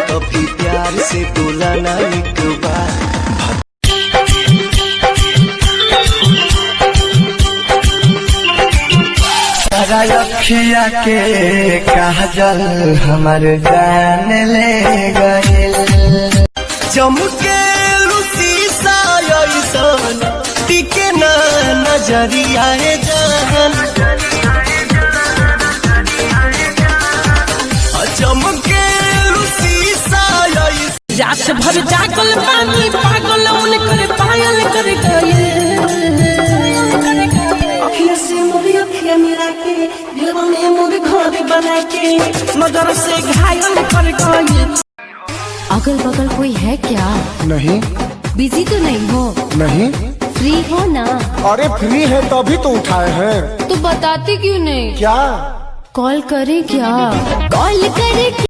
कभी प्यार से बोला ना एक बार। तारा अखिया के काजल हमर जान ले गइल, चमके शीशा ऐसन टिके ना नजरिया जान, चमके शीशा रात भर जागल पानी पागल उनकर पायल कर गए, अखियां से मोरी अखियां मिला के दिलवा में मोर घर बना के नजर से घायल कर गए। अगल बगल कोई है क्या? नहीं। बिजी तो नहीं हो? नहीं। फ्री हो ना? अरे फ्री है तभी तो उठाए हैं। तो बताते क्यों नहीं? क्या? कॉल करें क्या? कॉल करें।